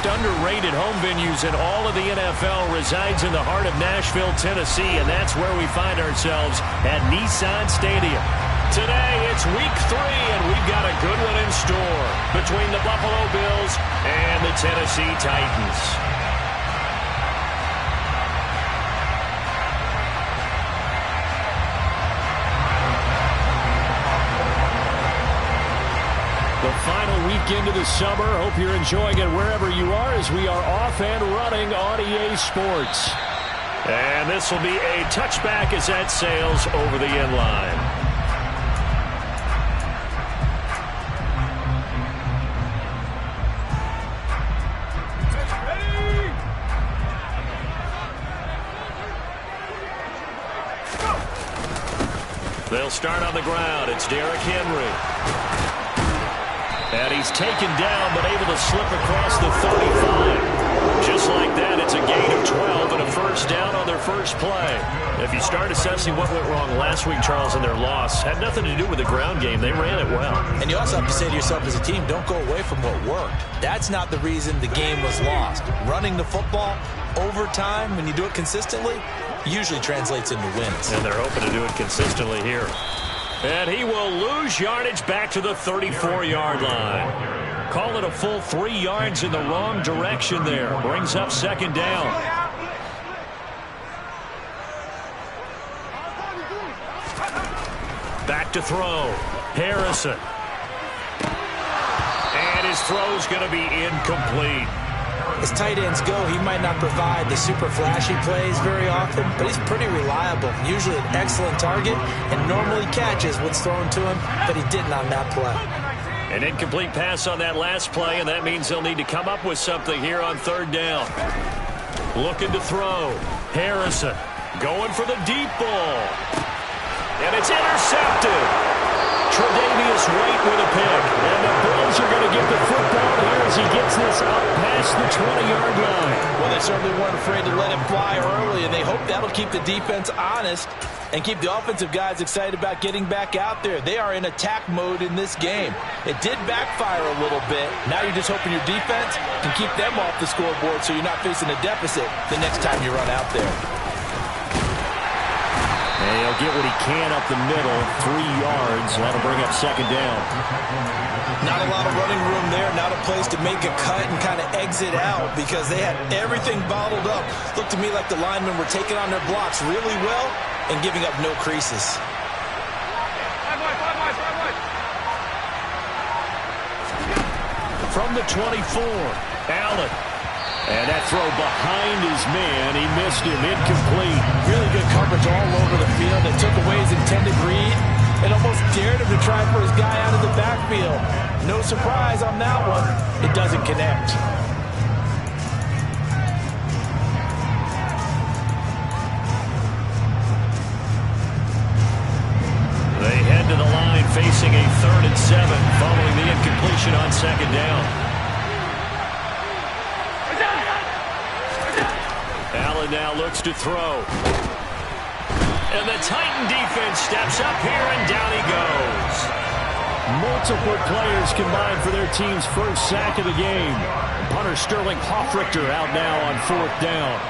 most underrated home venues in all of the NFL resides in the heart of Nashville, Tennessee, and that's where we find ourselves at Nissan Stadium. Today, it's week 3, and we've got a good one in store between the Buffalo Bills and the Tennessee Titans. The final weekend of the summer. Hope you're enjoying it wherever you are as we are off and running on EA Sports. And this will be a touchback as that sails over the end line. They'll start on the ground. It's Derrick Henry. And he's taken down, but able to slip across the 35. Just like that, it's a gain of 12 and a first down on their first play. If you start assessing what went wrong last week, Charles, in their loss, had nothing to do with the ground game. They ran it well. And you also have to say to yourself as a team, don't go away from what worked. That's not the reason the game was lost. Running the football over time, when you do it consistently, usually translates into wins. And they're hoping to do it consistently here. And he will lose yardage back to the 34-yard line. Call it a full 3 yards in the wrong direction there. Brings up second down. Back to throw. Harrison. And his throw's going to be incomplete. As tight ends go, he might not provide the super flashy plays very often, but he's pretty reliable. Usually an excellent target and normally catches what's thrown to him, but he didn't on that play. An incomplete pass on that last play, and that means they'll need to come up with something here on third down. Looking to throw. Harrison going for the deep ball. And it's intercepted. Tre'Davious White with a pick. And the Bills are going to get the football here as he gets this up past the 20-yard line. Well, they certainly weren't afraid to let it fly early, and they hope that'll keep the defense honest and keep the offensive guys excited about getting back out there. They are in attack mode in this game. It did backfire a little bit. Now you're just hoping your defense can keep them off the scoreboard so you're not facing a deficit the next time you run out there. And he'll get what he can up the middle, 3 yards. That'll bring up second down. Not a lot of running room there, not a place to make a cut and kind of exit out because they had everything bottled up. Looked to me like the linemen were taking on their blocks really well and giving up no creases. From the 24, Allen. And that throw behind his man. He missed him. Incomplete. Really good coverage all over the field. They took away his intended read and almost dared him to try for his guy out of the backfield. No surprise on that one. It doesn't connect. They head to the line facing a 3rd and 7 following the incompletion on second down. Allen now looks to throw. And the Titan defense steps up here, and down he goes. Multiple players combined for their team's first sack of the game. Punter Sterling Hoffrichter out now on 4th down.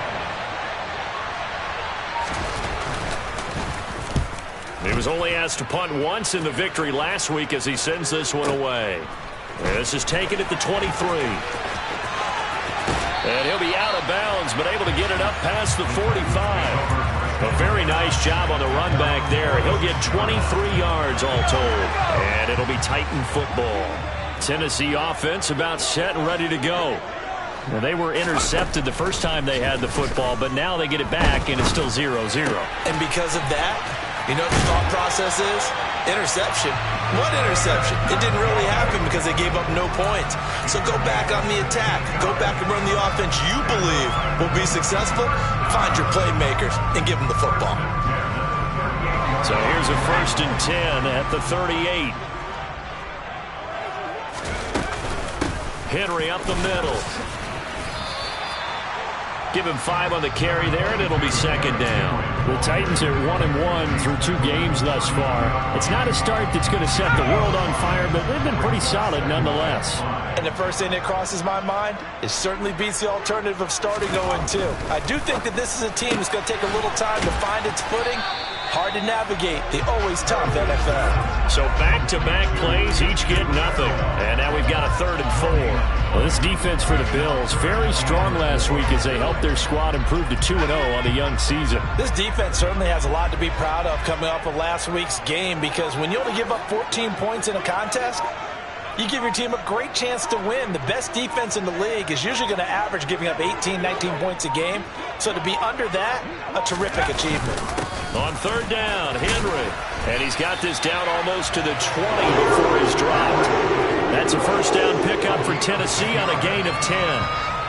He was only asked to punt once in the victory last week as he sends this one away. And this is taken at the 23. And he'll be out of bounds, but able to get it up past the 45. A very nice job on the run back there. He'll get 23 yards all told. And it'll be Titan football. Tennessee offense about set and ready to go. Well, they were intercepted the first time they had the football, but now they get it back, and it's still 0-0. And because of that, you know what the thought process is? Interception. What interception? It didn't really happen because they gave up no points. So go back on the attack. Go back and run the offense you believe will be successful. Find your playmakers and give them the football. So here's a 1st and 10 at the 38. Henry up the middle. Give him 5 on the carry there, and it'll be second down. The Titans are 1-1 through 2 games thus far. It's not a start that's going to set the world on fire, but they've been pretty solid nonetheless. And the first thing that crosses my mind is certainly beats the alternative of starting 0-2. I do think that this is a team that's going to take a little time to find its footing. Hard to navigate the always tough NFL. So back-to-back plays, each get nothing. And now we've got a 3rd and 4. Well, this defense for the Bills, very strong last week as they helped their squad improve to 2-0 on the young season. This defense certainly has a lot to be proud of coming off of last week's game, because when you only give up 14 points in a contest, you give your team a great chance to win. The best defense in the league is usually going to average giving up 18, 19 points a game. So to be under that, a terrific achievement. On 3rd down, Henry. And he's got this down almost to the 20 before he's dropped. That's a first down pickup for Tennessee on a gain of 10.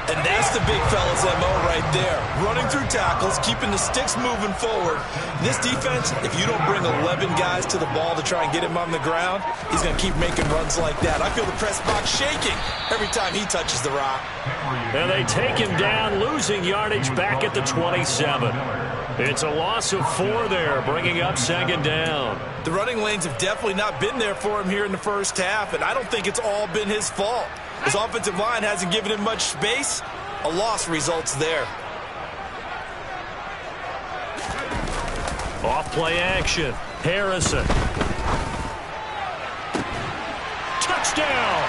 And that's the big fella's MO right there. Running through tackles, keeping the sticks moving forward. This defense, if you don't bring 11 guys to the ball to try and get him on the ground, he's going to keep making runs like that. I feel the press box shaking every time he touches the rock. And they take him down, losing yardage back at the 27. It's a loss of 4 there, bringing up 2nd down. The running lanes have definitely not been there for him here in the first half, and I don't think it's all been his fault. His offensive line hasn't given him much space. A loss results there. Off play action. Harrison. Touchdown.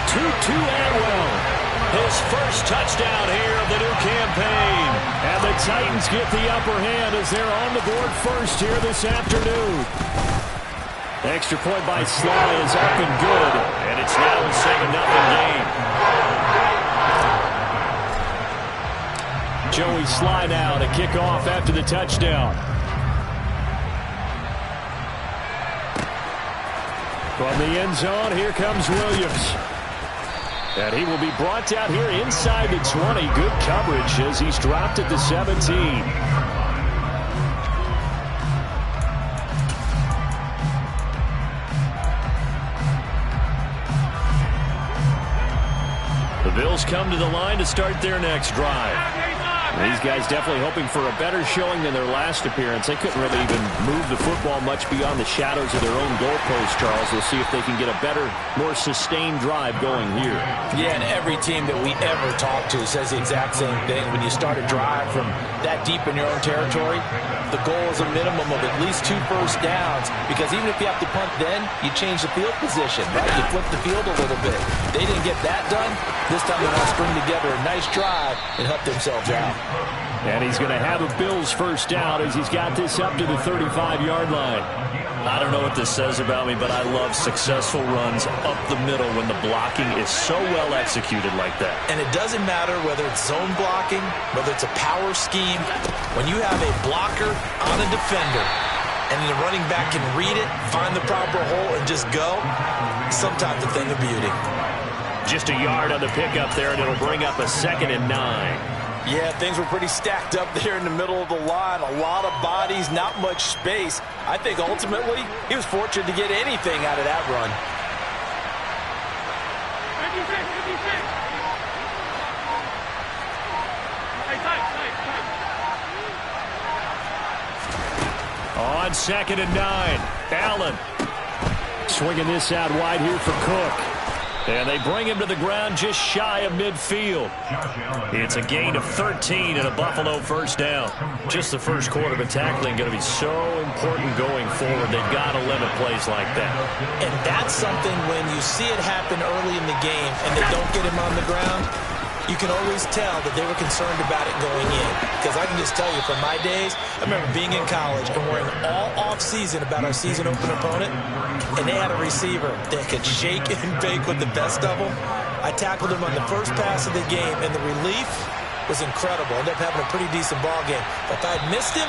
Tutu Atwell. His first touchdown here of the new campaign. And the Titans get the upper hand as they're on the board first here this afternoon. Extra point by Sly is up and good. And it's now a 7-0 game. Joey Sly now to kick off after the touchdown. From the end zone, here comes Williams. And he will be brought down here inside the 20. Good coverage as he's dropped at the 17. The Bills come to the line to start their next drive. These guys definitely hoping for a better showing than their last appearance. They couldn't really even move the football much beyond the shadows of their own goalpost, Charles. We'll see if they can get a better, more sustained drive going here. Yeah, and every team that we ever talk to says the exact same thing. When you start a drive from that deep in your own territory, the goal is a minimum of at least 2 first downs, because even if you have to punt then, you change the field position, right? You flip the field a little bit. They didn't get that done. This time they want to string together a nice drive and help themselves out. And he's going to have a Bills first down as he's got this up to the 35-yard line. I don't know what this says about me, but I love successful runs up the middle when the blocking is so well executed like that. And it doesn't matter whether it's zone blocking, whether it's a power scheme. When you have a blocker on a defender and the running back can read it, find the proper hole, and just go, sometimes a thing of beauty. Just a yard on the pickup there, and it'll bring up a 2nd and 9. Yeah, things were pretty stacked up there in the middle of the line. A lot of bodies, not much space. I think ultimately he was fortunate to get anything out of that run. On 2nd and 9, Allen swinging this out wide here for Cook. And they bring him to the ground just shy of midfield. It's a gain of 13 and a Buffalo first down. Just the first quarter, but tackling going to be so important going forward. They've got to limit plays like that. And that's something when you see it happen early in the game and they don't get him on the ground, you can always tell that they were concerned about it going in. Because I can just tell you from my days, I remember being in college and worrying all off-season about our season opener opponent, and they had a receiver that could shake and bake with the best of them. I tackled him on the first pass of the game, and the relief was incredible. Ended up having a pretty decent ball game. But if I'd missed him,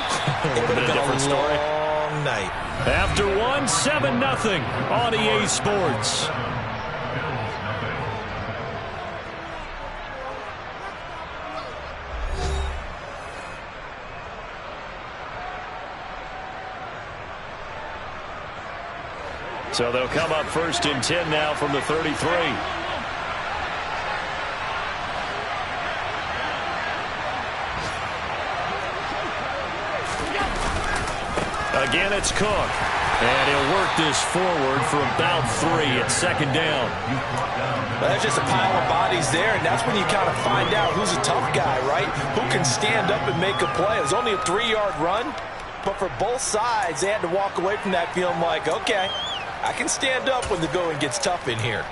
it would have been a long night. After 7-0 on EA Sports. So they'll come up 1st and 10 now from the 33. Again, it's Cook. And he'll work this forward for about 3 at second down. Well, there's just a pile of bodies there, and that's when you kind of find out who's a tough guy, right? Who can stand up and make a play. It was only a 3-yard run, but for both sides, they had to walk away from that feeling like, okay, I can stand up when the going gets tough in here.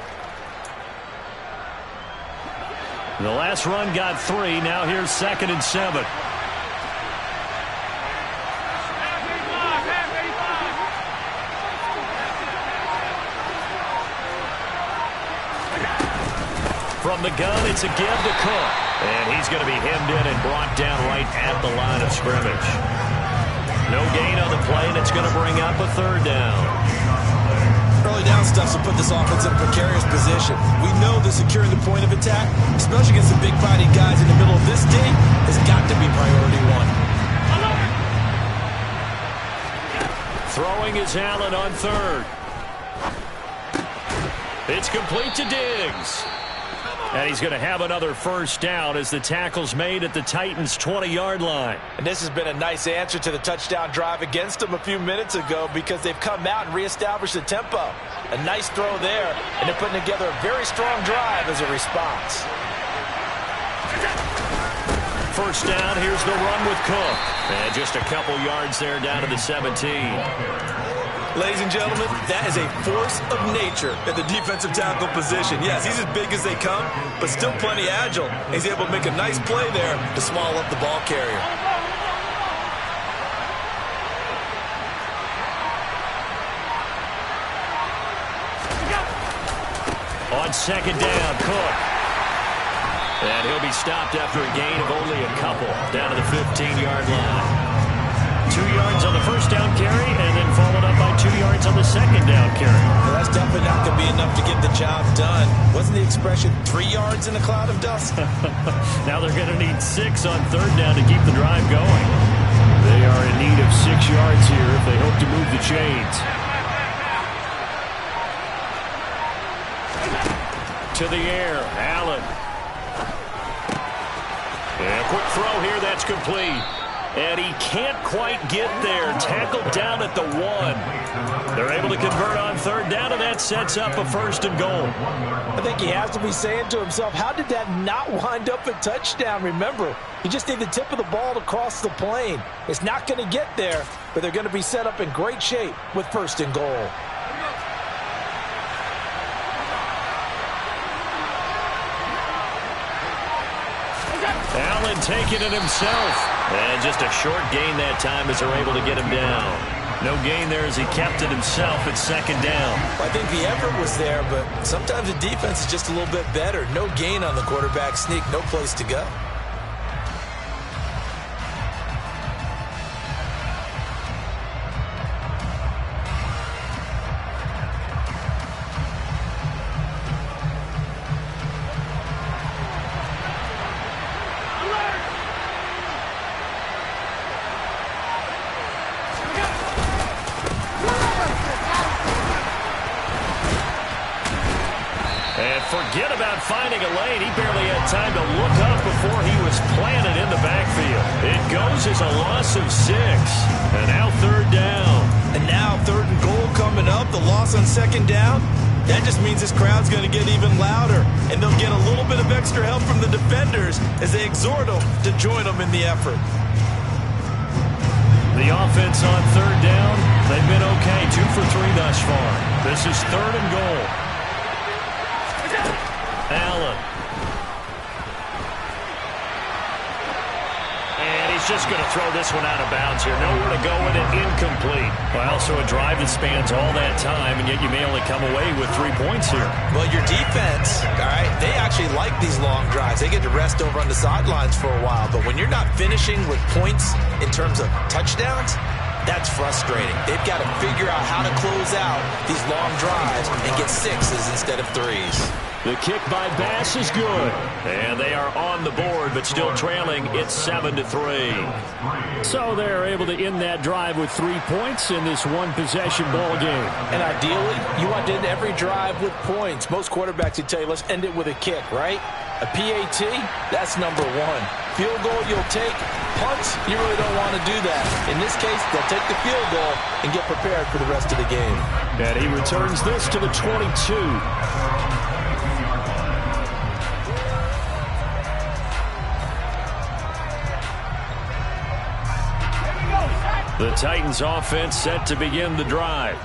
The last run got 3. Now here's 2nd and 7. From the gun, it's a give to Cook. And he's going to be hemmed in and brought down right at the line of scrimmage. No gain on the play, and it's going to bring up a 3rd down. Early down stuff will put this offense in a precarious position. We know that securing the point of attack, especially against the big-bodied guys in the middle of this game, has got to be priority 1. Throwing is Allen on 3rd. It's complete to Diggs. And he's going to have another 1st down as the tackle's made at the Titans' 20-yard line. And this has been a nice answer to the touchdown drive against them a few minutes ago because they've come out and reestablished the tempo. A nice throw there, and they're putting together a very strong drive as a response. 1st down, here's the run with Cook. And just a couple yards there down to the 17. Ladies and gentlemen, that is a force of nature at the defensive tackle position. Yes, he's as big as they come, but still plenty agile. He's able to make a nice play there to swallow up the ball carrier. On 2nd down, Cook. And he'll be stopped after a gain of only a couple down to the 15-yard line. 2 yards on the 1st down carry, and then followed up by 2 yards on the 2nd down carry. Well, that's definitely not going to be enough to get the job done. Wasn't the expression 3 yards in a cloud of dust? Now they're going to need 6 on 3rd down to keep the drive going. They are in need of 6 yards here if they hope to move the chains. To the air, Allen. And a quick throw here, that's complete. And he can't quite get there. Tackled down at the 1. They're able to convert on 3rd down, and that sets up a 1st and goal. I think he has to be saying to himself, how did that not wind up a touchdown? Remember, you just need the tip of the ball to cross the plane. It's not going to get there, but they're going to be set up in great shape with 1st and goal. Allen taking it himself. And just a short gain that time as they're able to get him down. No gain there as he kept it himself at 2nd down. I think the effort was there, but sometimes the defense is just a little bit better. No gain on the quarterback sneak, no place to go. Forget about finding a lane. He barely had time to look up before he was planted in the backfield. It goes as a loss of 6. And now 3rd down. And now 3rd and goal coming up. The loss on 2nd down. That just means this crowd's going to get even louder. And they'll get a little bit of extra help from the defenders as they exhort them to join them in the effort. The offense on 3rd down, they've been okay. 2 for 3 thus far. This is 3rd and goal. Allen. And he's just going to throw this one out of bounds here. Nowhere to go with it. Incomplete. Well, so a drive that spans all that time, and yet you may only come away with 3 points here. Well, your defense, all right, they actually like these long drives. They get to rest over on the sidelines for a while. But when you're not finishing with points in terms of touchdowns, that's frustrating. They've got to figure out how to close out these long drives and get 6s instead of 3s. The kick by Bass is good. And they are on the board, but still trailing. It's 7-3. So they're able to end that drive with 3 points in this one-possession ball game. And ideally, you want to end every drive with points. Most quarterbacks would tell you, let's end it with a kick, right? A PAT, that's number one. Field goal you'll take. Punts, you really don't want to do that. In this case, they'll take the field goal and get prepared for the rest of the game. And he returns this to the 22. The Titans offense set to begin the drive.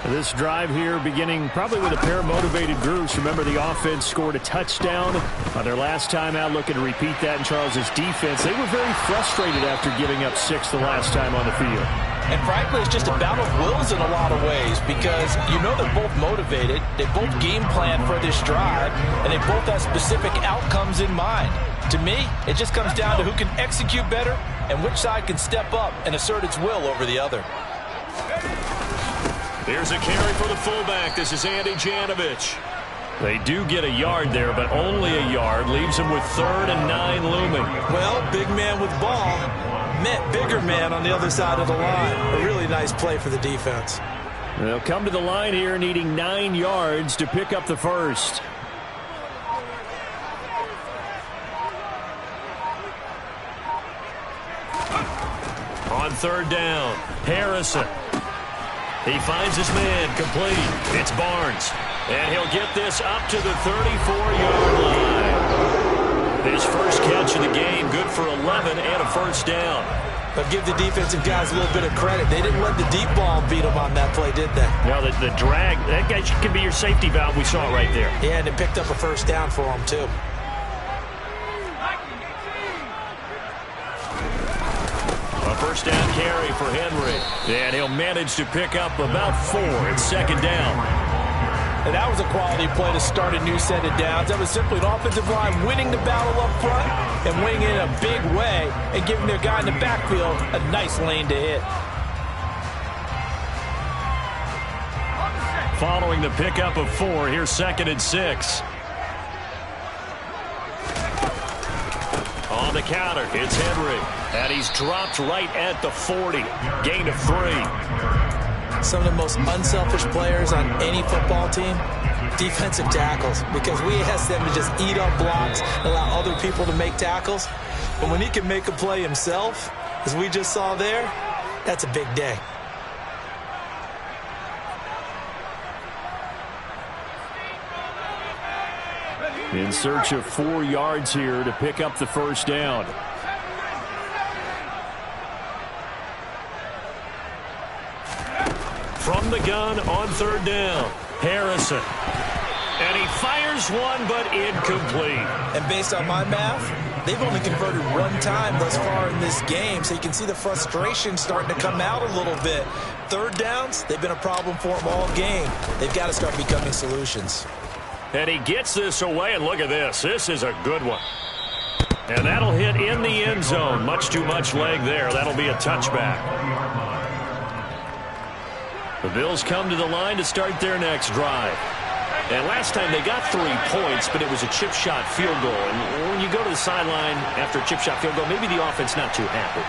This drive here beginning probably with a pair of motivated groups. Remember, the offense scored a touchdown on their last time out, looking to repeat that in Charles's defense. They were very frustrated after giving up 6 the last time on the field. And frankly, it's just a battle of wills in a lot of ways because you know they're both motivated, they both game plan for this drive, and they both have specific outcomes in mind. To me, it just comes down to who can execute better and which side can step up and assert its will over the other. Here's a carry for the fullback. This is Andy Janovich. They do get a yard there, but only a yard. Leaves them with 3rd and 9 looming. Well, big man with ball met bigger man on the other side of the line. A really nice play for the defense. They'll come to the line here needing 9 yards to pick up the first. On 3rd down, Harrison. He finds his man, complete. It's Barnes. And he'll get this up to the 34-yard line. His first catch of the game, good for 11 and a first down. But give the defensive guys a little bit of credit. They didn't let the deep ball beat them on that play, did they? No, the drag, that guy could be your safety valve. We saw it right there. Yeah, and it picked up a first down for them, too. A first down carry for Henry. And he'll manage to pick up about 4. It's 2nd down. And that was a quality play to start a new set of downs. That was simply an offensive line winning the battle up front and winning it in a big way and giving their guy in the backfield a nice lane to hit. Following the pickup of 4, here's 2nd and 6. On the counter, it's Henry. And he's dropped right at the 40. Gain of 3. Some of the most unselfish players on any football team, defensive tackles, because we ask them to just eat up blocks and allow other people to make tackles. But when he can make a play himself, as we just saw there, that's a big day. In search of 4 yards here to pick up the first down. From the gun on 3rd down, Harrison. And he fires one, but incomplete. And based on my math, they've only converted 1 time thus far in this game, so you can see the frustration starting to come out a little bit. 3rd downs, they've been a problem for them all game. They've got to start becoming solutions. And he gets this away, and look at this. This is a good one. And that'll hit in the end zone. Much too much leg there. That'll be a touchback. The Bills come to the line to start their next drive. And last time they got 3 points, but it was a chip shot field goal. And when you go to the sideline after a chip shot field goal, maybe the offense not too happy.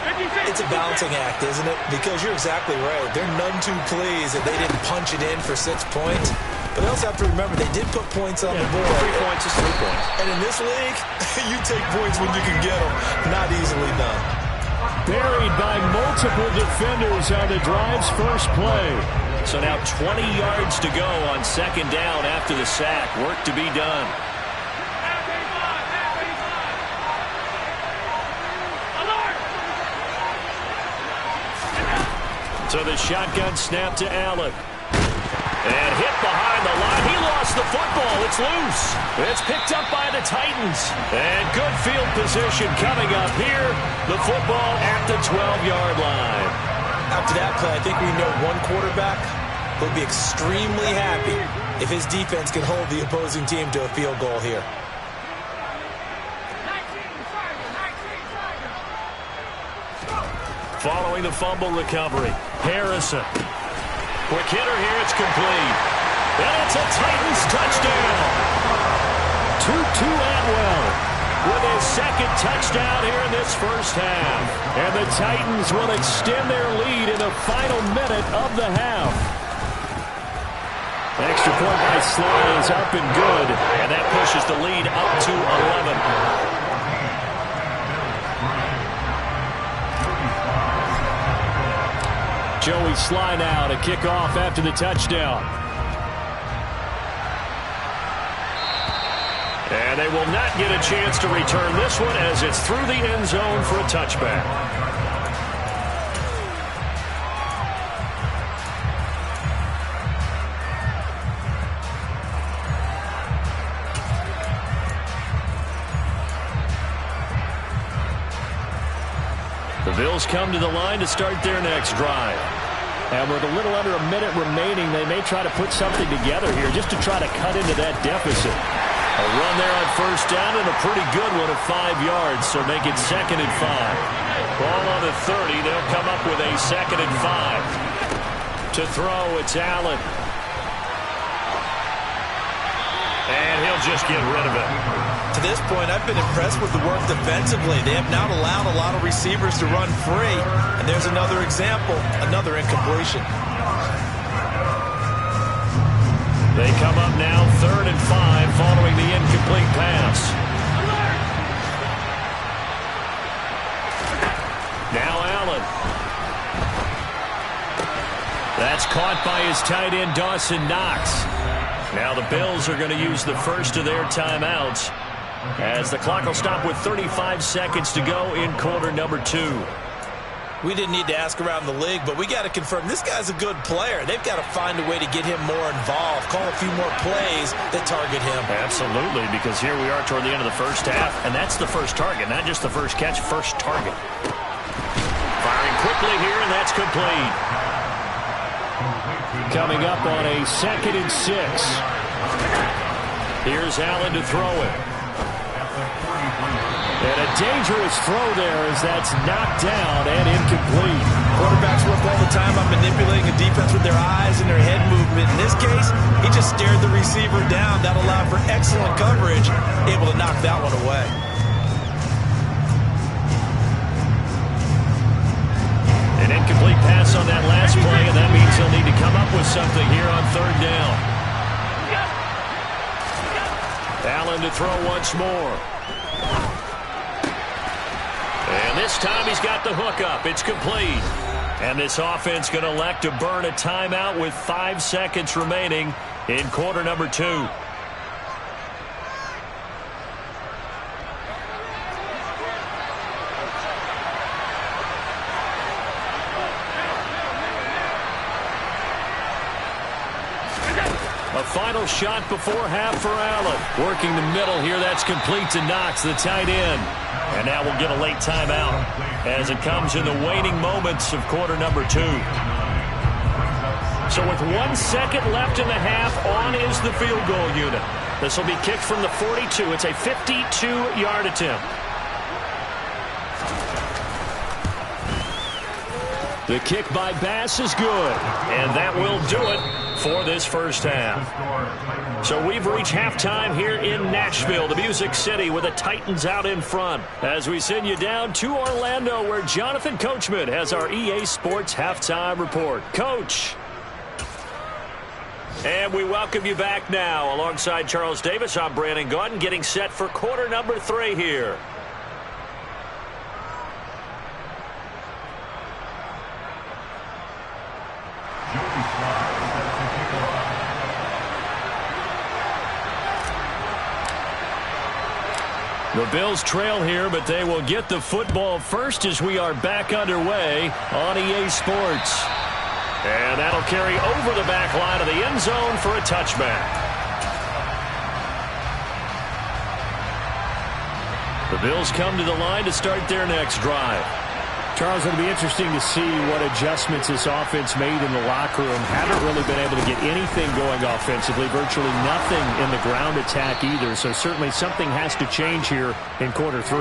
It's a balancing act, isn't it? Because you're exactly right. They're none too pleased that they didn't punch it in for 6 points. But they also have to remember they did put points on the board. 3 points is 3 points. And in this league, you take points when you can get them. Not easily done. Buried by multiple defenders on the drive's first play. So now 20 yards to go on 2nd down after the sack. Work to be done. So the shotgun snap to Allen. And hit behind the line. He lost the football. It's loose. It's picked up by the Titans. And good field position coming up here. The football at the 12-yard line. After that play, I think we know one quarterback will be extremely happy if his defense can hold the opposing team to a field goal here. Following the fumble recovery, Harrison. Quick hitter here, it's complete. And it's a Titans touchdown. Tutu Atwell with his 2nd touchdown here in this first half. And the Titans will extend their lead in the final minute of the half. Extra point by Sly is up and good, and that pushes the lead up to 11. Joey Sly now to kick off after the touchdown. And they will not get a chance to return this one as it's through the end zone for a touchback. The Bills come to the line to start their next drive. And with a little under a minute remaining, they may try to put something together here just to try to cut into that deficit. A run there on first down and a pretty good one of 5 yards, so make it 2nd and 5. Ball on the 30, they'll come up with a 2nd and 5. To throw, it's Allen. And he'll just get rid of it. To this point, I've been impressed with the work defensively. They have not allowed a lot of receivers to run free. And there's another example, another incompletion. They come up now 3rd and 5 following the incomplete pass. Now Allen. That's caught by his tight end, Dawson Knox. Now the Bills are going to use the first of their timeouts as the clock will stop with 35 seconds to go in quarter number 2. We didn't need to ask around the league, but we got to confirm this guy's a good player. They've got to find a way to get him more involved, call a few more plays that target him. Absolutely, because here we are toward the end of the first half, and that's the first target, not just the first catch, first target. Firing quickly here, and that's complete. Coming up on a 2nd and 6. Here's Allen to throw it. And a dangerous throw there as that's knocked down and incomplete. Quarterbacks work all the time on manipulating a defense with their eyes and their head movement. In this case, he just stared the receiver down. That allowed for excellent coverage, able to knock that one away. An incomplete pass on that last play, and that means he'll need to come up with something here on 3rd down. Allen to throw once more. And this time he's got the hook up. It's complete. And this offense going to elect to burn a timeout with 5 seconds remaining in quarter number 2. A final shot before half for Allen. Working the middle here, that's complete to Knox, the tight end. And now we'll get a late timeout as it comes in the waning moments of quarter number 2. So with 1 second left in the half, on is the field goal unit. This will be kicked from the 42. It's a 52-yard attempt. The kick by Bass is good, and that will do it for this first half. So we've reached halftime here in Nashville, the Music City, with the Titans out in front. As we send you down to Orlando, where Jonathan Coachman has our EA Sports halftime report. Coach. And we welcome you back now. Alongside Charles Davis, I'm Brandon Gaudin, getting set for quarter number 3 here. The Bills trail here, but they will get the football first as we are back underway on EA Sports. And that'll carry over the back line of the end zone for a touchback. The Bills come to the line to start their next drive. Charles, it'll be interesting to see what adjustments this offense made in the locker room. Haven't really been able to get anything going offensively, virtually nothing in the ground attack either. So certainly something has to change here in quarter 3.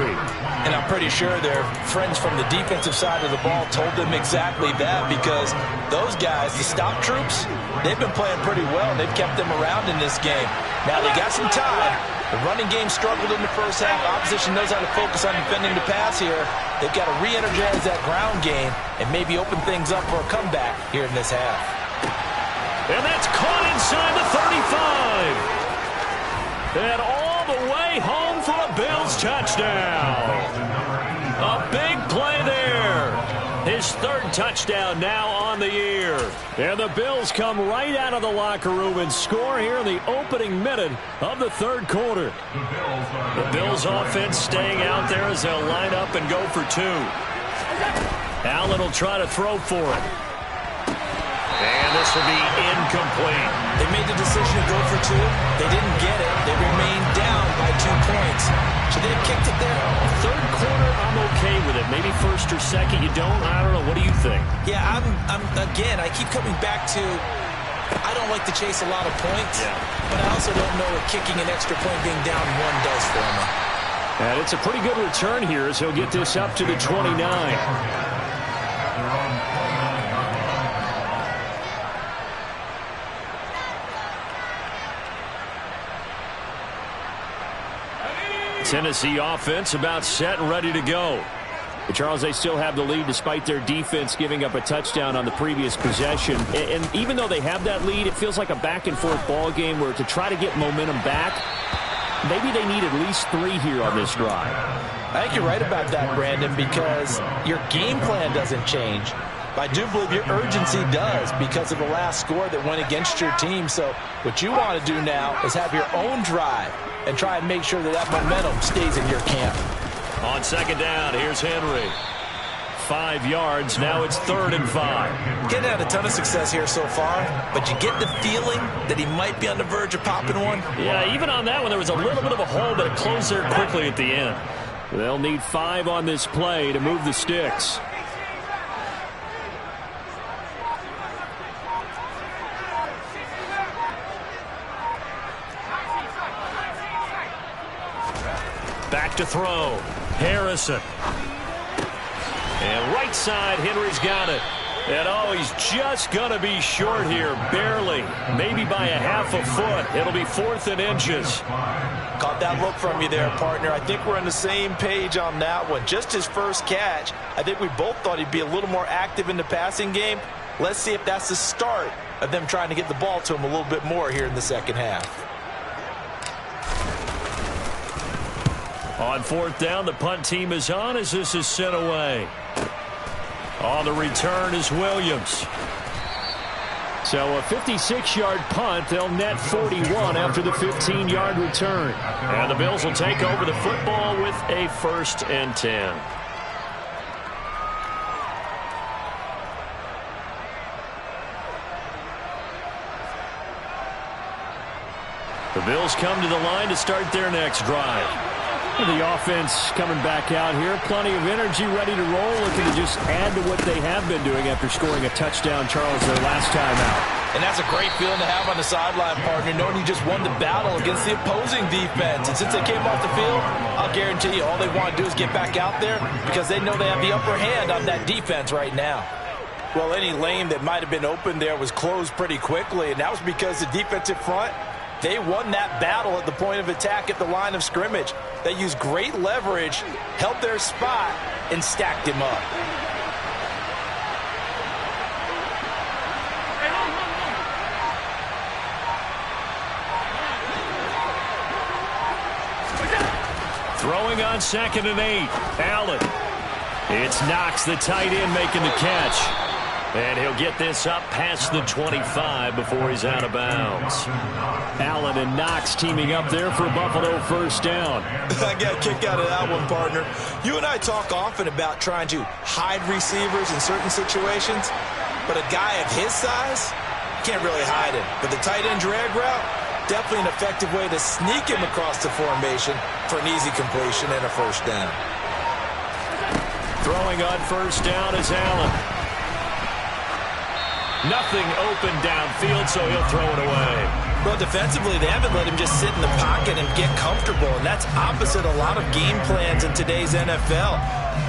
And I'm pretty sure their friends from the defensive side of the ball told them exactly that, because those guys, the stop troops, they've been playing pretty well. They've kept them around in this game. Now they got some time. The running game struggled in the first half. Opposition knows how to focus on defending the pass here. They've got to re-energize that ground game and maybe open things up for a comeback here in this half. And that's caught inside the 35. And all the way home for a Bills touchdown. A big play there. His third touchdown now on the year. And the Bills come right out of the locker room and score here in the opening minute of the third quarter. The Bills offense staying out there as they'll line up and go for two. Allen will try to throw for it. And this will be incomplete. They made the decision to go for two. They didn't get it. They remained down by 2 points. Should they have kicked it there? Third quarter, I'm okay with it. Maybe first or second, you don't? I don't know. What do you think? Yeah, again, I keep coming back to I don't like to chase a lot of points, but I also don't know what kicking an extra point being down 1 does for me. And it's a pretty good return here as he'll get this up to the 29. Tennessee offense about set and ready to go. But Charles, they still have the lead despite their defense giving up a touchdown on the previous possession. And even though they have that lead, it feels like a back-and-forth ball game where to try to get momentum back, maybe they need at least 3 here on this drive. I think you're right about that, Brandon, because your game plan doesn't change. But I do believe your urgency does because of the last score that went against your team. So what you want to do now is have your own drive and try and make sure that that momentum stays in your camp. On second down, here's Henry. 5 yards. Now it's 3rd and 5. Getting had a ton of success here so far, but you get the feeling that he might be on the verge of popping one. Yeah, even on that one, there was a little bit of a hole, but it closed there quickly at the end. They'll need 5 on this play to move the sticks. Back to throw. Harrison. And right side, Henry's got it. And oh, he's just going to be short here, barely. Maybe by a half a foot. It'll be 4th and inches. Caught that look from you there, partner. I think we're on the same page on that one. Just his first catch. I think we both thought he'd be a little more active in the passing game. Let's see if that's the start of them trying to get the ball to him a little bit more here in the second half. On 4th down, the punt team is on as this is sent away. On the return is Williams. So a 56-yard punt. They'll net 41 after the 15-yard return. And the Bills will take over the football with a 1st and 10. The Bills come to the line to start their next drive. The offense coming back out here. Plenty of energy, ready to roll, looking to just add to what they have been doing after scoring a touchdown, Charles, their last time out. And that's a great feeling to have on the sideline, partner, knowing you just won the battle against the opposing defense. And since they came off the field, I'll guarantee you all they want to do is get back out there because they know they have the upper hand on that defense right now. Well, any lane that might have been open there was closed pretty quickly, and that was because the defensive front, they won that battle at the point of attack at the line of scrimmage. They used great leverage, held their spot, and stacked him up. Throwing on 2nd and 8. Allen. It's Knox, the tight end, making the catch. And he'll get this up past the 25 before he's out of bounds. Allen and Knox teaming up there for a Buffalo 1st down. I got a kick out of that one, partner. You and I talk often about trying to hide receivers in certain situations, but a guy of his size can't really hide him. But the tight end drag route, definitely an effective way to sneak him across the formation for an easy completion and a 1st down. Throwing on 1st down is Allen. Nothing open downfield, so he'll throw it away. Well, defensively, they haven't let him just sit in the pocket and get comfortable, and that's opposite a lot of game plans in today's NFL.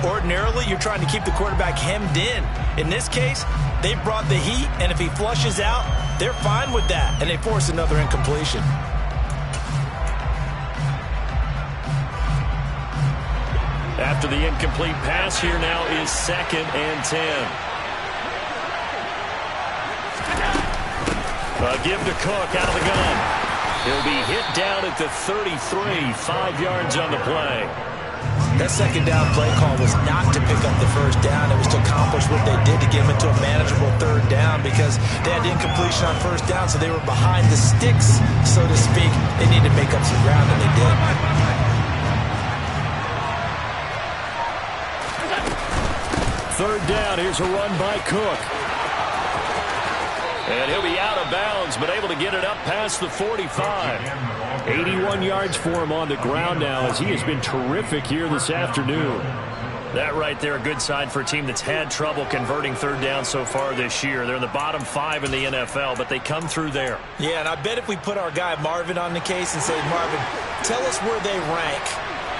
Ordinarily, you're trying to keep the quarterback hemmed in. In this case, they brought the heat, and if he flushes out, they're fine with that, and they force another incompletion. After the incomplete pass, here now is 2nd and 10. Give to Cook out of the gun. He'll be hit down at the 33, 5 yards on the play. That second down play call was not to pick up the first down. It was to accomplish what they did to get them into a manageable third down because they had incompletion on first down, so they were behind the sticks, so to speak. They needed to make up some ground, and they did. Third down, here's a run by Cook. And he'll be out of bounds, but able to get it up past the 45. 81 yards for him on the ground now as he has been terrific here this afternoon. That right there, a good sign for a team that's had trouble converting third down so far this year. They're in the bottom 5 in the NFL, but they come through there. Yeah, and I bet if we put our guy Marvin on the case and say, Marvin, tell us where they rank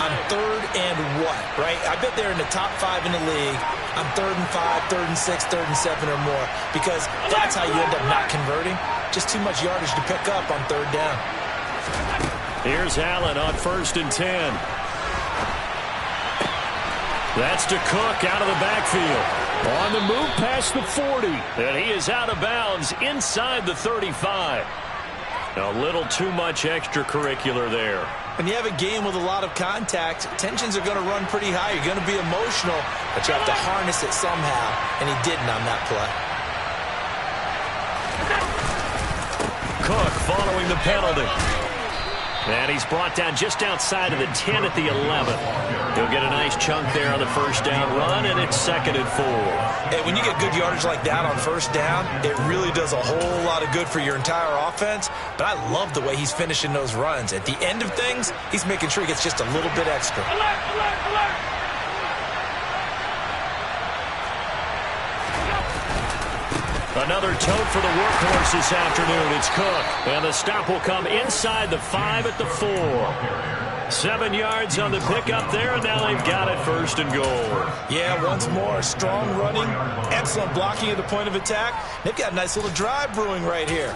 on third and what, right? I bet they're in the top 5 in the league on 3rd and 5, 3rd and 6, 3rd and 7 or more, because that's how you end up not converting. Just too much yardage to pick up on third down. Here's Allen on 1st and 10. That's to Cook out of the backfield. On the move past the 40. And he is out of bounds inside the 35. A little too much extracurricular there. When you have a game with a lot of contact, tensions are going to run pretty high. You're going to be emotional, but you have to harness it somehow, and he didn't on that play. Cook following the penalty. And he's brought down just outside of the 10 at the 11. He'll get a nice chunk there on the first down run, and it's 2nd and 4. Hey, when you get good yardage like that on first down, it really does a whole lot of good for your entire offense. But I love the way he's finishing those runs. At the end of things, he's making sure he gets just a little bit extra. Another tote for the workhorse this afternoon. It's Cook. And the stop will come inside the 5 at the 4. 7 yards on the pickup there, and now they've got it 1st and goal. Yeah, once more, strong running, excellent blocking at the point of attack. They've got a nice little drive brewing right here.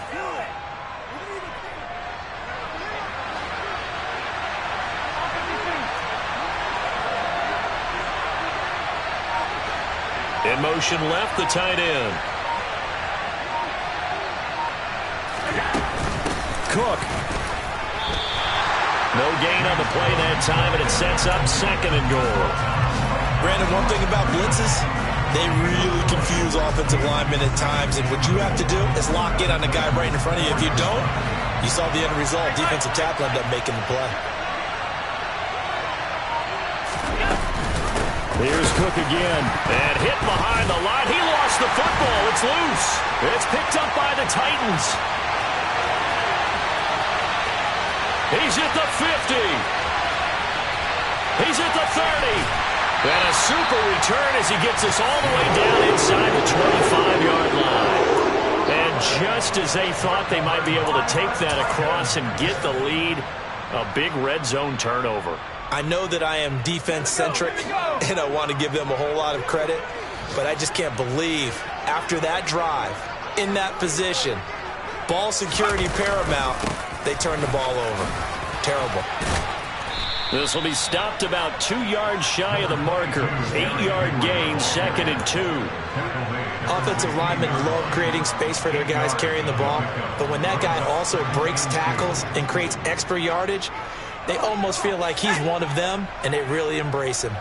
In motion left, the tight end. Cook. No gain on the play that time, and it sets up 2nd and goal. Brandon, one thing about blitzes, they really confuse offensive linemen at times, and what you have to do is lock in on the guy right in front of you. If you don't, you saw the end result. Defensive tackle ended up making the play. Here's Cook again, and hit behind the line. He lost the football. It's loose. It's picked up by the Titans. He's at the 50. He's at the 30. And a super return as he gets us all the way down inside the 25-yard line. And just as they thought they might be able to take that across and get the lead, a big red zone turnover. I know that I am defense-centric, and I want to give them a whole lot of credit, but I just can't believe after that drive, in that position, ball security paramount, they turned the ball over. Terrible. This will be stopped about 2 yards shy of the marker. 8-yard gain, 2nd and 2. Offensive linemen love creating space for their guys carrying the ball, but when that guy also breaks tackles and creates extra yardage, they almost feel like he's one of them, and they really embrace him.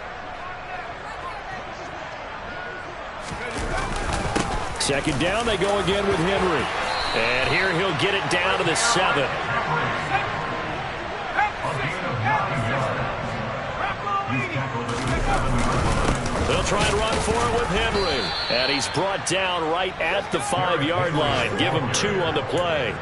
2nd down, they go again with Henry. And here he'll get it down to the 7. They'll try and run for it with Henry. And he's brought down right at the 5-yard line. Give him 2 on the play.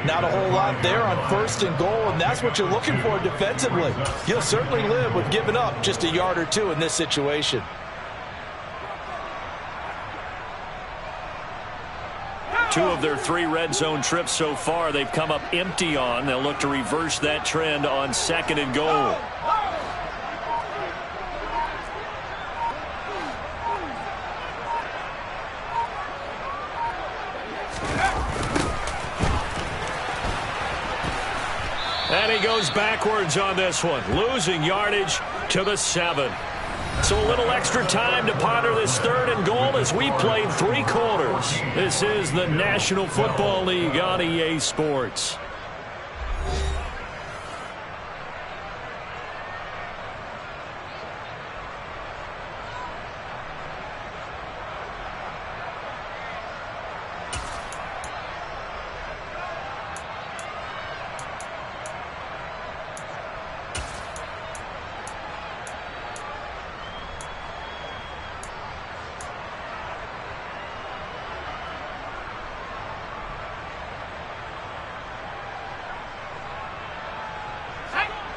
Not a whole lot there on 1st and goal, and that's what you're looking for defensively. You'll certainly live with giving up just a yard or 2 in this situation. Two of their 3 red zone trips so far they've come up empty on. They'll look to reverse that trend on 2nd and goal. And he goes backwards on this one, losing yardage to the 7. So a little extra time to ponder this 3rd and goal as we played 3 quarters. This is the National Football League on EA Sports.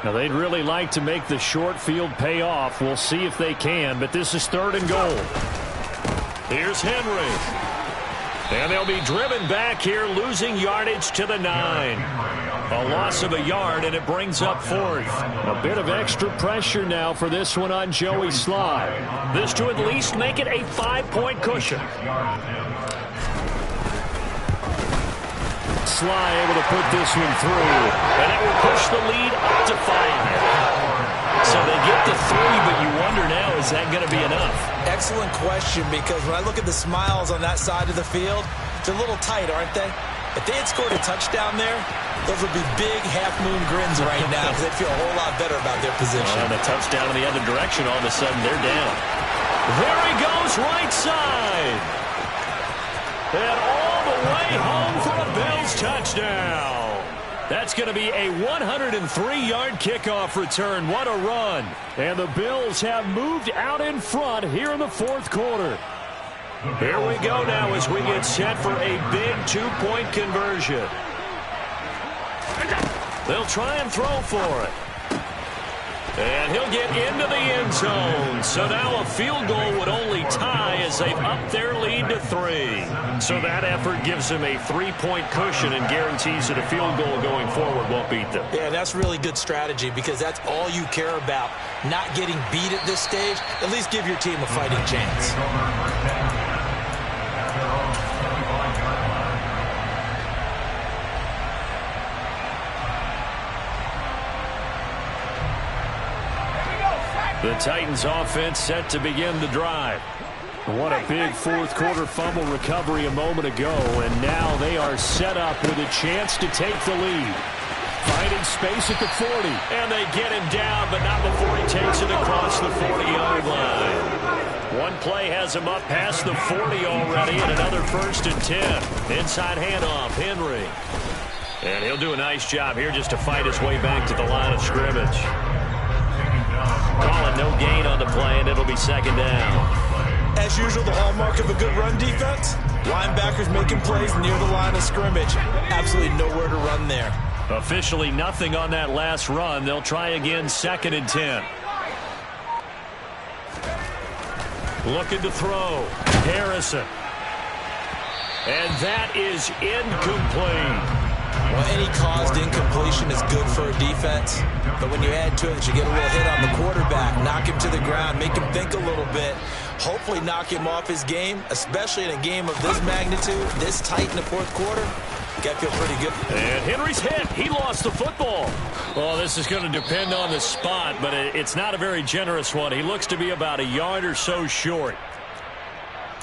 Now, they'd really like to make the short field pay off. We'll see if they can, but this is 3rd and goal. Here's Henry. And they'll be driven back here, losing yardage to the 9. A loss of a yard, and it brings up 4th. A bit of extra pressure now for this one on Joey Sly. This to at least make it a 5-point cushion. Sly able to put this one through. And that will push the lead up to 5. So they get to 3, but you wonder now, is that going to be enough? Excellent question, because when I look at the smiles on that side of the field, they're a little tight, aren't they? If they had scored a touchdown there, those would be big half-moon grins right now because they'd feel a whole lot better about their position. And a touchdown in the other direction, all of a sudden they're down. There he goes, right side. And all the way home for a Bills touchdown. That's going to be a 103-yard kickoff return. What a run. And the Bills have moved out in front here in the 4th quarter. Here we go now as we get set for a big 2-point conversion. They'll try and throw for it. And he'll get into the end zone. So now a field goal would only tie as they've upped their lead to 3. So that effort gives them a 3-point cushion and guarantees that a field goal going forward won't beat them. Yeah, that's really good strategy because that's all you care about. Not getting beat at this stage. At least give your team a fighting chance. The Titans offense set to begin the drive. What a big 4th quarter fumble recovery a moment ago, and now they are set up with a chance to take the lead. Finding space at the 40. And they get him down, but not before he takes it across the 40-yard line. One play has him up past the 40 already, and another 1st and 10. Inside handoff, Henry. And he'll do a nice job here just to fight his way back to the line of scrimmage. Calling no gain on the play, and it'll be 2nd down. As usual, the hallmark of a good run defense, linebackers making plays near the line of scrimmage. Absolutely nowhere to run there. Officially nothing on that last run. They'll try again, 2nd and 10. Looking to throw. Harrison. And that is incomplete. Well, any caused incompletion is good for a defense. But when you add to it that you get a little hit on the quarterback, knock him to the ground, make him think a little bit, hopefully knock him off his game, especially in a game of this magnitude, this tight in the 4th quarter, got to feel pretty good. And Henry's hit. He lost the football. Well, this is going to depend on the spot, but it's not a very generous one. He looks to be about a yard or so short.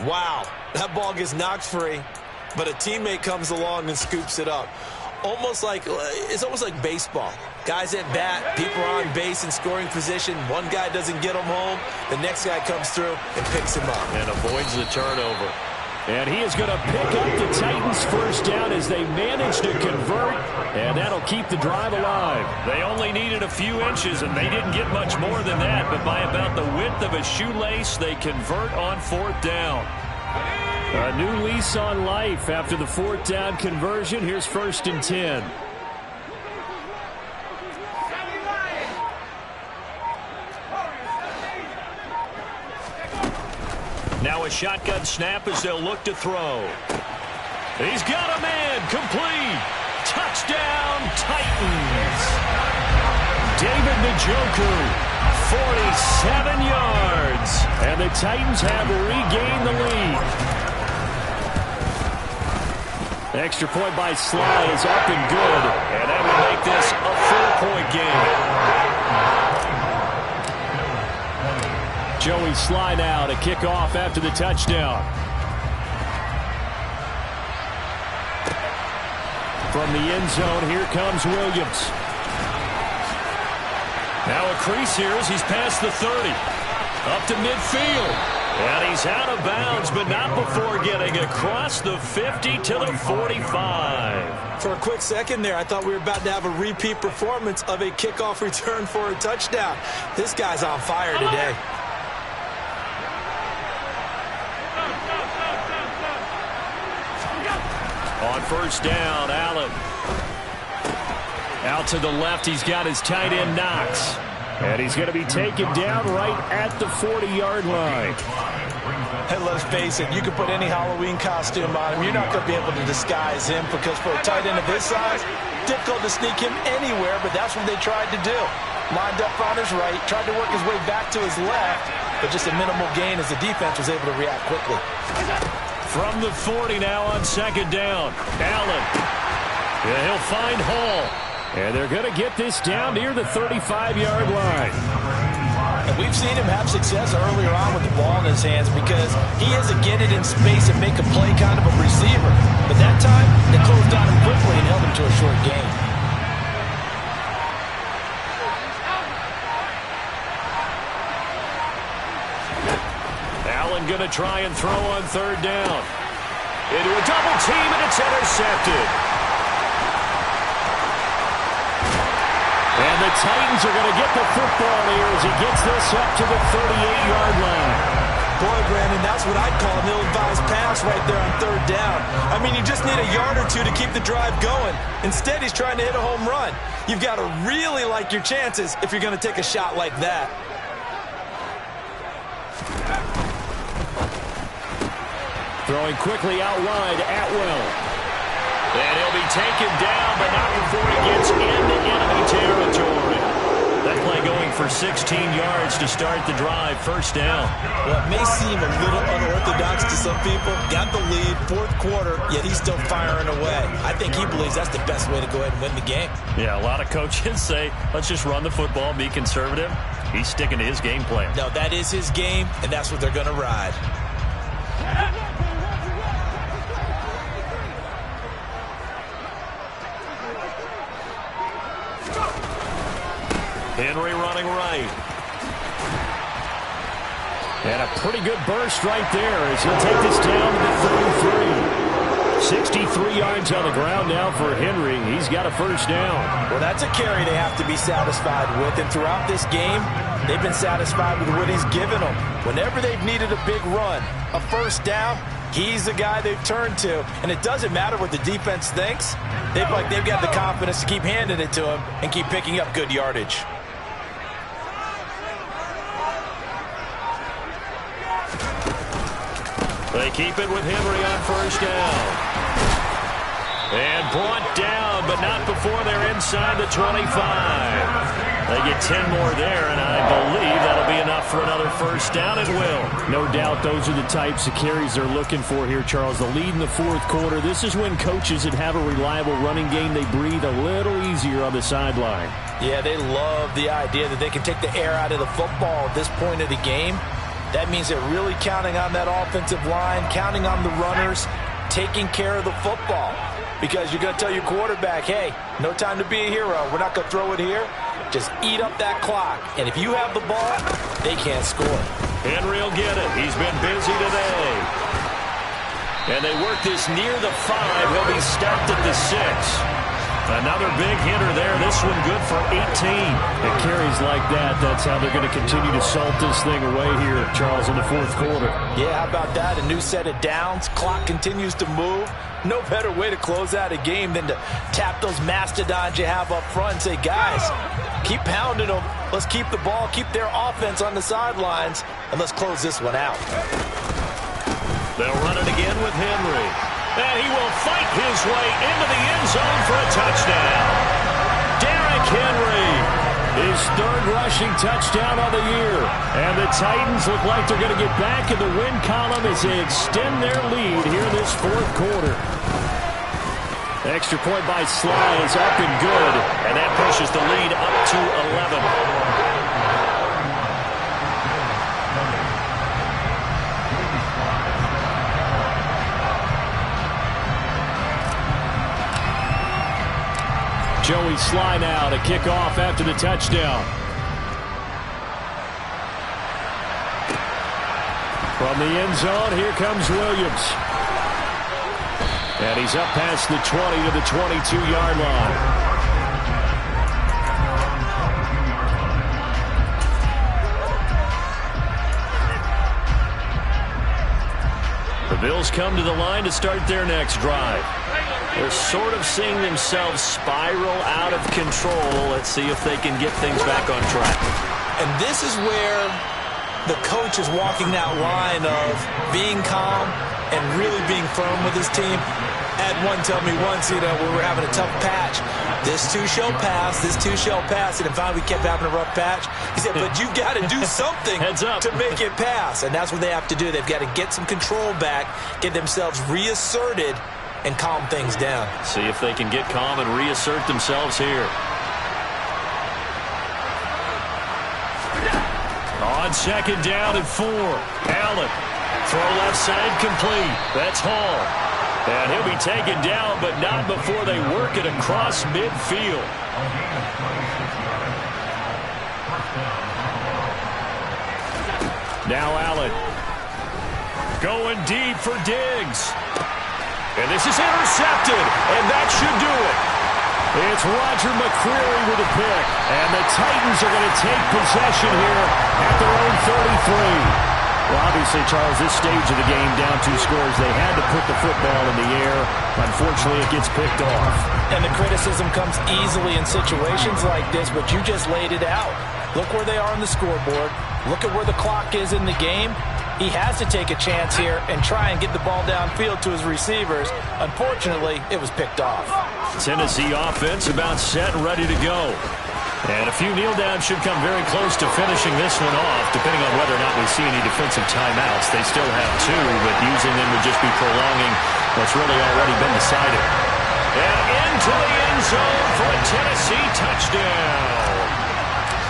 Wow, that ball gets knocked free, but a teammate comes along and scoops it up. It's almost like baseball. Guys at bat, people are on base in scoring position. One guy doesn't get him home. The next guy comes through and picks him up. And avoids the turnover. And he is going to pick up the Titans' 1st down as they manage to convert. And that'll keep the drive alive. They only needed a few inches, and they didn't get much more than that. But by about the width of a shoelace, they convert on 4th down. A new lease on life after the 4th down conversion. Here's 1st and 10. Now a shotgun snap as they'll look to throw. He's got a man. Complete. Touchdown, Titans. David Njoku, 47 yards. And the Titans have regained the lead. Extra point by Sly is up and good. And that will make this a 4-point game. Joey Sly now to kick off after the touchdown. From the end zone, here comes Williams. Now a crease here as he's past the 30. Up to midfield. And he's out of bounds, but not before getting across the 50 to the 45. For a quick second there, I thought we were about to have a repeat performance of a kickoff return for a touchdown. This guy's on fire today. On first down, Allen. Out to the left, he's got his tight end, Knox. And he's going to be taken down right at the 40-yard line. Hey, let's face it, you can put any Halloween costume on him. You're not going to be able to disguise him because for a tight end of his size, difficult to sneak him anywhere, but that's what they tried to do. Lined up on his right, tried to work his way back to his left, but just a minimal gain as the defense was able to react quickly. From the 40 now on second down, Allen. Yeah, he'll find Hall. And they're going to get this down near the 35-yard line. And we've seen him have success earlier on with the ball in his hands because he is a get it in space and make a play kind of a receiver. But that time, they closed on him quickly and held him to a short gain. Allen going to try and throw on third down. Into a double team, and it's intercepted. And the Titans are going to get the football here as he gets this up to the 38-yard line. Boy, Brandon, that's what I'd call an ill-advised pass right there on third down. I mean, you just need a yard or two to keep the drive going. Instead, he's trying to hit a home run. You've got to really like your chances if you're going to take a shot like that. Throwing quickly out wide, Atwell. And he'll be taken down, but not before he gets into enemy territory. That play going for 16 yards to start the drive. First down. Well, it may seem a little unorthodox to some people. Got the lead, fourth quarter, yet he's still firing away. I think he believes that's the best way to go ahead and win the game. Yeah, a lot of coaches say, let's just run the football, be conservative. He's sticking to his game plan. No, that is his game, and that's what they're going to ride. Henry running right. And a pretty good burst right there as he'll take this down to the 33. 63 yards on the ground now for Henry. He's got a first down. Well, that's a carry they have to be satisfied with. And throughout this game, they've been satisfied with what he's given them. Whenever they've needed a big run, a first down, he's the guy they've turned to. And it doesn't matter what the defense thinks. They've got the confidence to keep handing it to him and keep picking up good yardage. They keep it with Henry on first down. And brought down, but not before they're inside the 25. They get 10 more there, and I believe that'll be enough for another first down. It will. No doubt those are the types of carries they're looking for here, Charles. The lead in the fourth quarter. This is when coaches that have a reliable running game, they breathe a little easier on the sideline. Yeah, they love the idea that they can take the air out of the football at this point of the game. That means they're really counting on that offensive line, counting on the runners, taking care of the football. Because you're going to tell your quarterback, hey, no time to be a hero. We're not going to throw it here. Just eat up that clock. And if you have the ball, they can't score. Henry will get it. He's been busy today. And they work this near the 5. He'll be stopped at the 6. Another big hitter there. This one good for 18. It carries like that. That's how they're going to continue to salt this thing away here, Charles, in the fourth quarter. Yeah, how about that? A new set of downs. Clock continues to move. No better way to close out a game than to tap those mastodons you have up front and say, guys, keep pounding them. Let's keep the ball, keep their offense on the sidelines, and let's close this one out. They'll run it again with Henry. And he will fight his way into the end zone for a touchdown. Derrick Henry, his third rushing touchdown of the year. And the Titans look like they're going to get back in the win column as they extend their lead here in this fourth quarter. Extra point by Sly is up and good. And that pushes the lead up to 11. Joey Sly now to kick off after the touchdown. From the end zone, here comes Williams. And he's up past the 20 to the 22-yard line. The Bills come to the line to start their next drive. They're sort of seeing themselves spiral out of control. Let's see if they can get things back on track. And this is where the coach is walking that line of being calm and really being firm with his team. Had one tell me once, we were having a tough patch. This too shall pass, this too shall pass. And finally we kept having a rough patch. He said, but you've got to do something to make it pass. And that's what they have to do. They've got to get some control back, get themselves reasserted, and calm things down. See if they can get calm and reassert themselves here. On second down and 4. Allen. Throw left side complete. That's Hall. And he'll be taken down, but not before they work it across midfield. Now Allen. Going deep for Diggs. And this is intercepted, and that should do it. It's Roger McCreary with a pick, and the Titans are going to take possession here at their own 33. Well, obviously, Charles, this stage of the game, down 2 scores, they had to put the football in the air. Unfortunately, it gets picked off. And the criticism comes easily in situations like this, but you just laid it out. Look where they are on the scoreboard. Look at where the clock is in the game. He has to take a chance here and try and get the ball downfield to his receivers. Unfortunately, it was picked off. Tennessee offense about set and ready to go. And a few kneel downs should come very close to finishing this one off, depending on whether or not we see any defensive timeouts. They still have 2, but using them would just be prolonging what's really already been decided. And into the end zone for a Tennessee touchdown.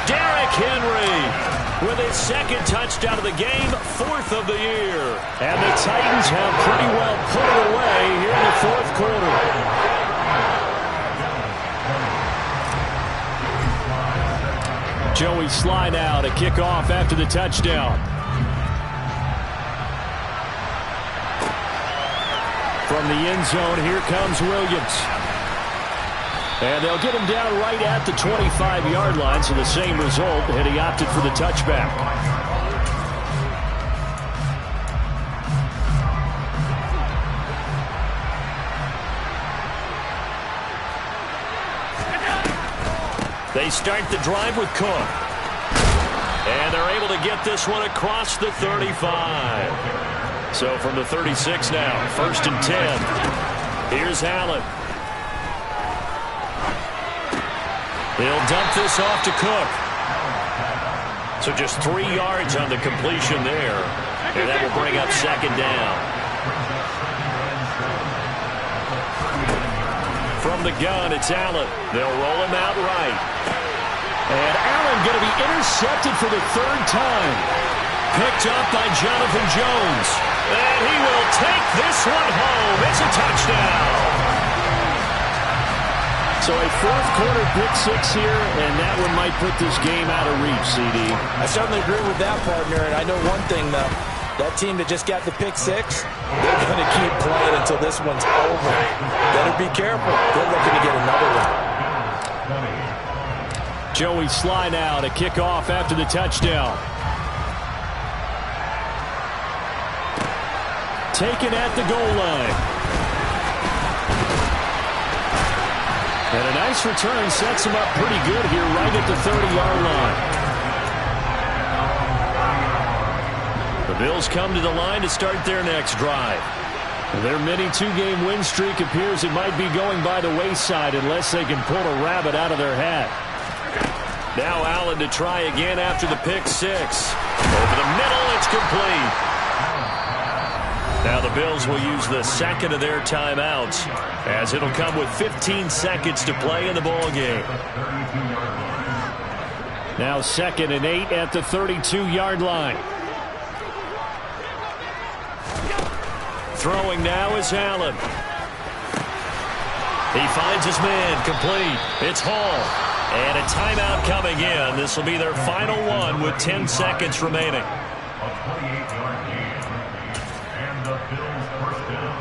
Derrick Henry with his 2nd touchdown of the game, 4th of the year. And the Titans have pretty well put it away here in the 4th quarter. Joey Sly now to kick off after the touchdown. From the end zone, here comes Williams. And they'll get him down right at the 25-yard line, so the same result, and he opted for the touchback. They start the drive with Cook. And they're able to get this one across the 35. So from the 36 now, 1st and 10. Here's Allen. He'll dump this off to Cook. So just 3 yards on the completion there. And that will bring up 2nd down. From the gun, it's Allen. They'll roll him out right. And Allen going to be intercepted for the 3rd time. Picked up by Jonathan Jones. And he will take this one home. It's a touchdown. So a 4th quarter pick 6 here, and that one might put this game out of reach, CD. I certainly agree with that, partner. And I know one thing, though. That team that just got the pick 6, they're going to keep playing until this one's over. Better be careful. They're looking to get another one. Joey Sly now to kick off after the touchdown. Taken at the goal line. And a nice return sets him up pretty good here right at the 30-yard line. The Bills come to the line to start their next drive. Their mini 2-game win streak appears it might be going by the wayside unless they can pull a rabbit out of their hat. Now Allen to try again after the pick 6. Over the middle, it's complete. Now the Bills will use the 2nd of their timeouts, as it'll come with 15 seconds to play in the ball game. Now 2nd and 8 at the 32-yard line. Throwing now is Allen. He finds his man, complete. It's Hall. And a timeout coming in. This will be their final one with 10 seconds remaining. A 28-yard gain. And the Bills first down.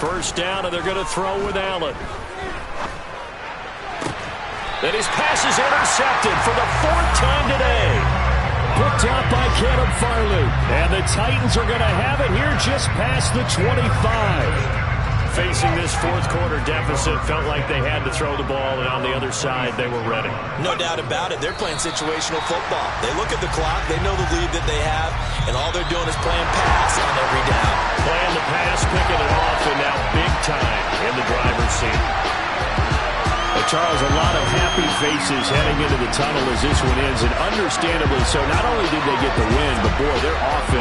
First down, and they're going to throw with Allen. Then his pass is intercepted for the 4th time today. Picked out by Caleb Farley. And the Titans are going to have it here just past the 25. Facing this fourth quarter deficit, felt like they had to throw the ball, and on the other side, they were ready. No doubt about it. They're playing situational football. They look at the clock. They know the lead that they have, and all they're doing is playing pass on every down. Playing the pass, picking it off, and now big time in the driver's seat. Charles, a lot of happy faces heading into the tunnel as this one ends, and understandably so. Not only did they get the win, but boy, their offense